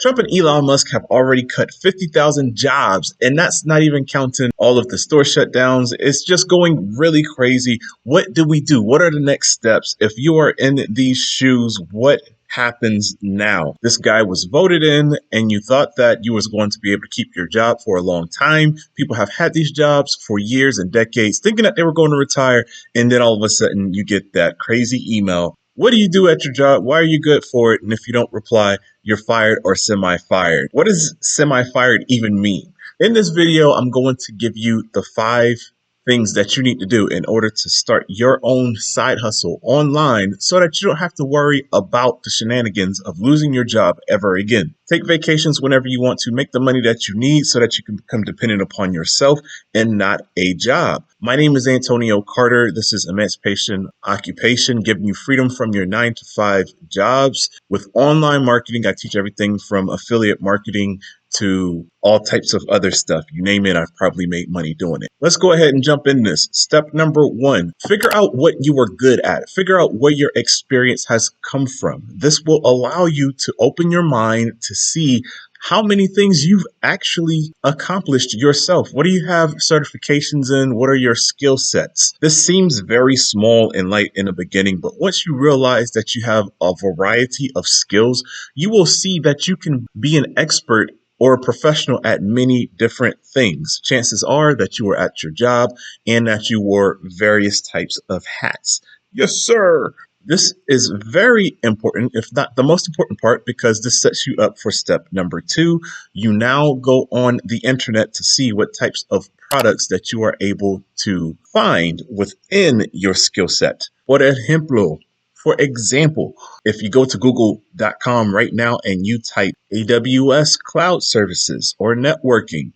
Trump and Elon Musk have already cut 50,000 jobs, and that's not even counting all of the store shutdowns. It's just going really crazy. What do we do? What are the next steps? If you are in these shoes, what happens now? This guy was voted in, and you thought that you was going to be able to keep your job for a long time. People have had these jobs for years and decades, thinking that they were going to retire, and then all of a sudden you get that crazy email. What do you do at your job? Why are you good for it? And if you don't reply, you're fired or semi-fired. What does semi-fired even mean? In this video, I'm going to give you the 5 things that you need to do in order to start your own side hustle online so that you don't have to worry about the shenanigans of losing your job ever again. Take vacations whenever you want to, make the money that you need so that you can become dependent upon yourself and not a job. My name is Antonio Carter. This is Emancipation Occupation, giving you freedom from your 9-to-5 jobs. With online marketing, I teach everything from affiliate marketing to all types of other stuff. You name it, I've probably made money doing it. Let's go ahead and jump in this. Step number 1, figure out what you are good at. Figure out where your experience has come from. This will allow you to open your mind to see how many things you've actually accomplished yourself. What do you have certifications in? What are your skill sets? This seems very small and light in the beginning, but once you realize that you have a variety of skills, you will see that you can be an expert or a professional at many different things. Chances are that you were at your job and that you wore various types of hats. Yes, sir. This is very important, if not the most important part, because this sets you up for step number 2. You now go on the internet to see what types of products that you are able to find within your skill set. For example, if you go to google.com right now and you type AWS cloud services or networking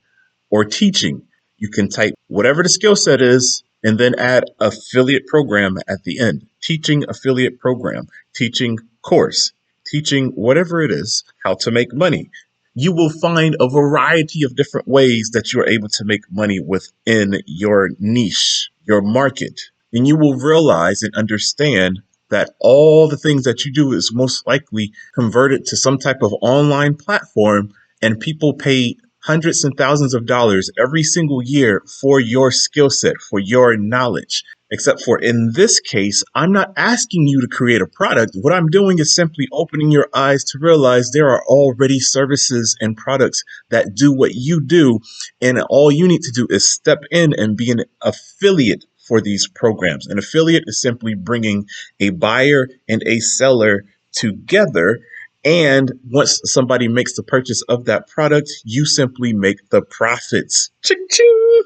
or teaching, you can type whatever the skill set is and then add affiliate program at the end. Teaching affiliate program, teaching course, teaching whatever it is, how to make money. You will find a variety of different ways that you're able to make money within your niche, your market. And you will realize and understand that all the things that you do is most likely converted to some type of online platform, and people pay hundreds and thousands of dollars every single year for your skill set, for your knowledge. Except for in this case, I'm not asking you to create a product. What I'm doing is simply opening your eyes to realize there are already services and products that do what you do. And all you need to do is step in and be an affiliate for these programs. An affiliate is simply bringing a buyer and a seller together. And once somebody makes the purchase of that product, you simply make the profits. Ching-ching!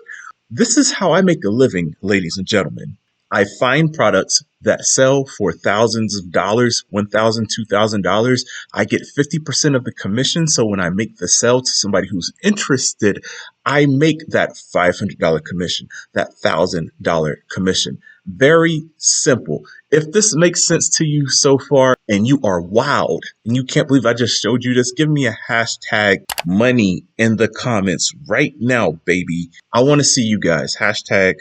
This is how I make a living, ladies and gentlemen. I find products that sell for thousands of dollars, $1,000, $2,000. I get 50% of the commission. So when I make the sale to somebody who's interested, I make that $500 commission, that $1,000 commission. Very simple. If this makes sense to you so far and you are wowed and you can't believe I just showed you this, give me a hashtag money in the comments right now, baby. I want to see you guys. Hashtag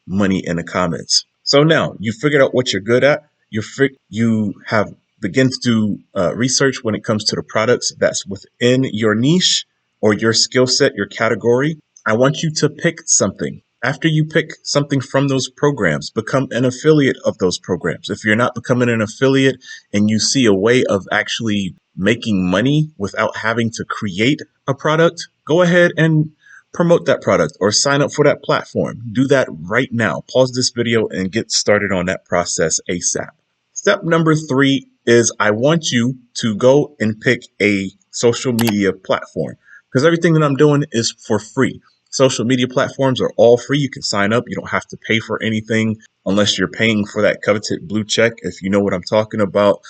money in the comments. So now you figured out what you're good at. You have begun to do research when it comes to the products that's within your niche or your skill set, your category. I want you to pick something. After you pick something from those programs, become an affiliate of those programs. If you're not becoming an affiliate and you see a way of actually making money without having to create a product, go ahead and promote that product or sign up for that platform. Do that right now. Pause this video and get started on that process ASAP. Step number 3 is I want you to go and pick a social media platform, because everything that I'm doing is for free. Social media platforms are all free. You can sign up. You don't have to pay for anything unless you're paying for that coveted blue check, if you know what I'm talking about.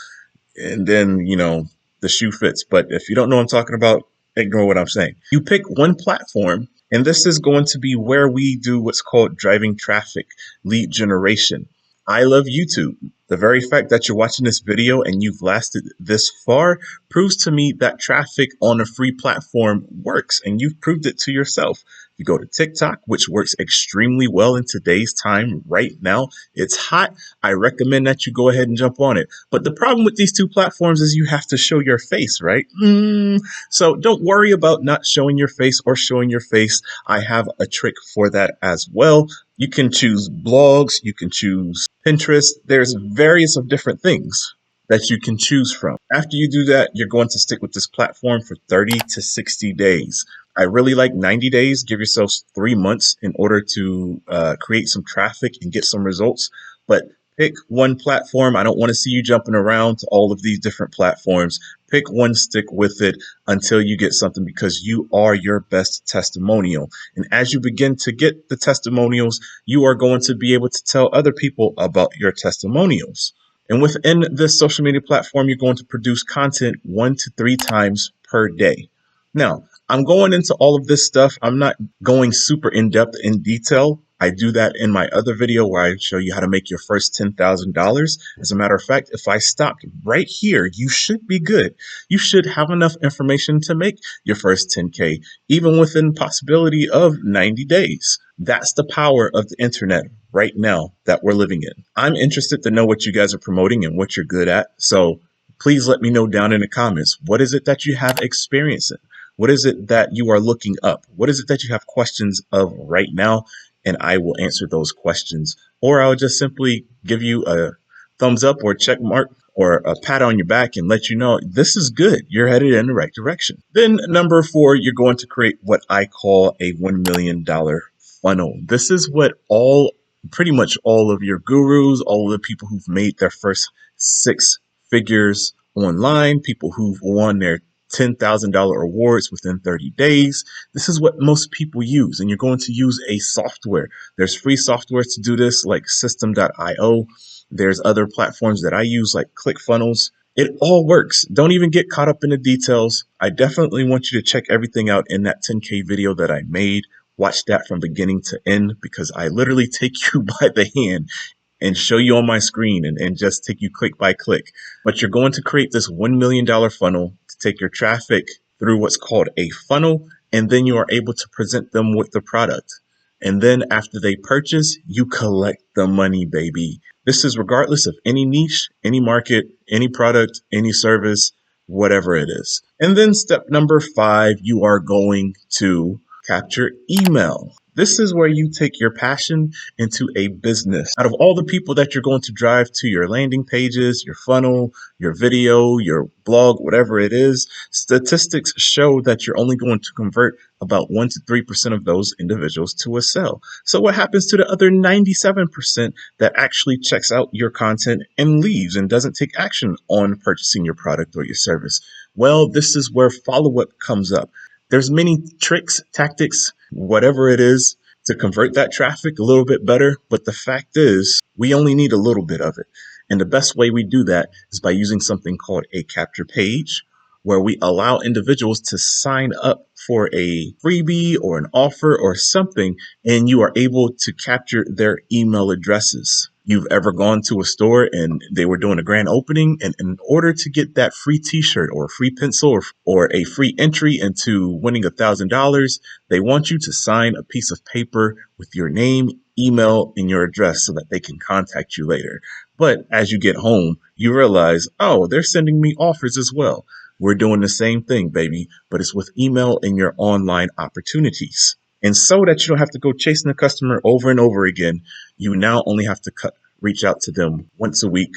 And then, the shoe fits. But if you don't know what I'm talking about, ignore what I'm saying. You pick one platform, and this is going to be where we do what's called driving traffic, lead generation. I love YouTube. The very fact that you're watching this video and you've lasted this far proves to me that traffic on a free platform works, and you've proved it to yourself. You go to TikTok, which works extremely well in today's time right now. It's hot. I recommend that you go ahead and jump on it. But the problem with these two platforms is you have to show your face, right? So don't worry about not showing your face or showing your face. I have a trick for that as well. You can choose blogs, you can choose Pinterest. There's various of different things that you can choose from. After you do that, you're going to stick with this platform for 30 to 60 days. I really like 90 days. Give yourselves 3 months in order to create some traffic and get some results. But pick one platform. I don't want to see you jumping around to all of these different platforms. Pick one, stick with it until you get something, because you are your best testimonial. And as you begin to get the testimonials, you are going to be able to tell other people about your testimonials. And within this social media platform, you're going to produce content 1 to 3 times per day. Now, I'm going into all of this stuff. I'm not going super in depth in detail. I do that in my other video where I show you how to make your first $10,000. As a matter of fact, if I stopped right here, you should be good. You should have enough information to make your first 10K, even within possibility of 90 days. That's the power of the internet right now that we're living in. I'm interested to know what you guys are promoting and what you're good at. So please let me know down in the comments. What is it that you have experience in? What is it that you are looking up? What is it that you have questions of right now? And I will answer those questions. Or I'll just simply give you a thumbs up or check mark or a pat on your back and let you know this is good. You're headed in the right direction. Then number 4, you're going to create what I call a $1 million funnel. This is what pretty much all of your gurus, all of the people who've made their first 6 figures online, people who've won their $10,000 awards within 30 days. This is what most people use, and you're going to use a software. There's free software to do this, like System.io. There's other platforms that I use, like ClickFunnels. It all works. Don't even get caught up in the details. I definitely want you to check everything out in that 10K video that I made. Watch that from beginning to end, because I literally take you by the hand and show you on my screen and just take you click by click. But you're going to create this $1 million funnel to take your traffic through what's called a funnel, and then you are able to present them with the product. And then after they purchase, you collect the money, baby. This is regardless of any niche, any market, any product, any service, whatever it is. And then step number 5, you are going to capture email. This is where you take your passion into a business. Out of all the people that you're going to drive to your landing pages, your funnel, your video, your blog, whatever it is, statistics show that you're only going to convert about 1 to 3% of those individuals to a sale. So what happens to the other 97% that actually checks out your content and leaves and doesn't take action on purchasing your product or your service? Well, this is where follow-up comes up. There's many tricks, tactics, whatever it is, to convert that traffic a little bit better. But the fact is, we only need a little bit of it. And the best way we do that is by using something called a capture page, where we allow individuals to sign up for a freebie or an offer or something, and you are able to capture their email addresses. You've ever gone to a store and they were doing a grand opening, and in order to get that free t-shirt or a free pencil or a free entry into winning $1,000, they want you to sign a piece of paper with your name, email, and your address so that they can contact you later. But as you get home, you realize, oh, they're sending me offers as well. We're doing the same thing, baby, but it's with email and your online opportunities. And so that you don't have to go chasing the customer over and over again, you now only have to reach out to them once a week,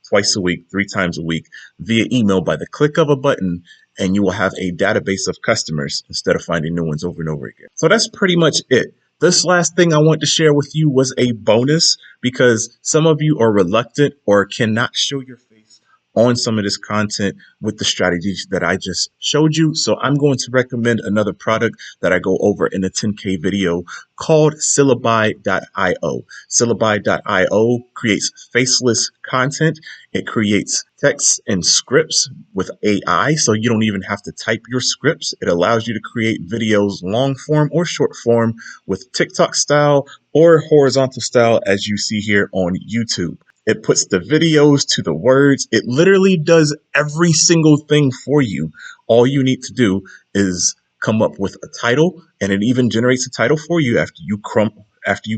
twice a week, 3 times a week via email by the click of a button, and you will have a database of customers instead of finding new ones over and over again. So that's pretty much it. This last thing I want to share with you was a bonus, because some of you are reluctant or cannot show your face on some of this content with the strategies that I just showed you. So I'm going to recommend another product that I go over in the 10K video called Syllabi.io. Syllabi.io creates faceless content. It creates texts and scripts with AI, so you don't even have to type your scripts. It allows you to create videos long form or short form with TikTok style or horizontal style, as you see here on YouTube. It puts the videos to the words. It literally does every single thing for you. All you need to do is come up with a title, and it even generates a title for you after you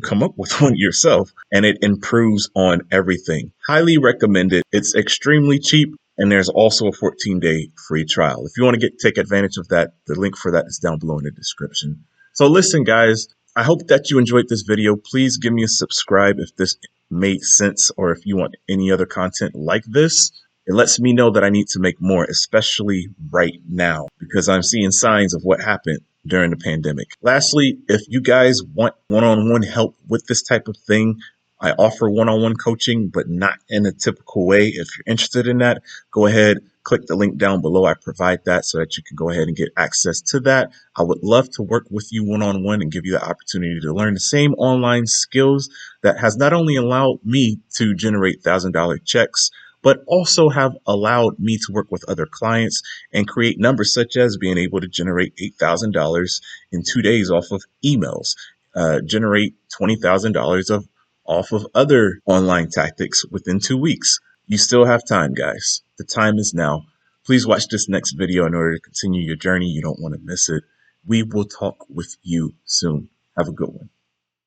come up with one yourself, and it improves on everything. Highly recommend it. It's extremely cheap, and there's also a 14-day free trial. If you want to take advantage of that, the link for that is down below in the description. So listen, guys, I hope that you enjoyed this video. Please give me a subscribe if this made sense, or if you want any other content like this. It lets me know that I need to make more, especially right now, because I'm seeing signs of what happened during the pandemic. Lastly, if you guys want one-on-one help with this type of thing, I offer one-on-one coaching, but not in a typical way. If you're interested in that, go ahead, click the link down below. I provide that so that you can go ahead and get access to that. I would love to work with you one-on-one and give you the opportunity to learn the same online skills that has not only allowed me to generate $1,000 checks, but also have allowed me to work with other clients and create numbers such as being able to generate $8,000 in 2 days off of emails, generate $20,000 off of other online tactics within 2 weeks. You still have time, guys. The time is now. Please watch this next video in order to continue your journey. You don't want to miss it. We will talk with you soon. Have a good one.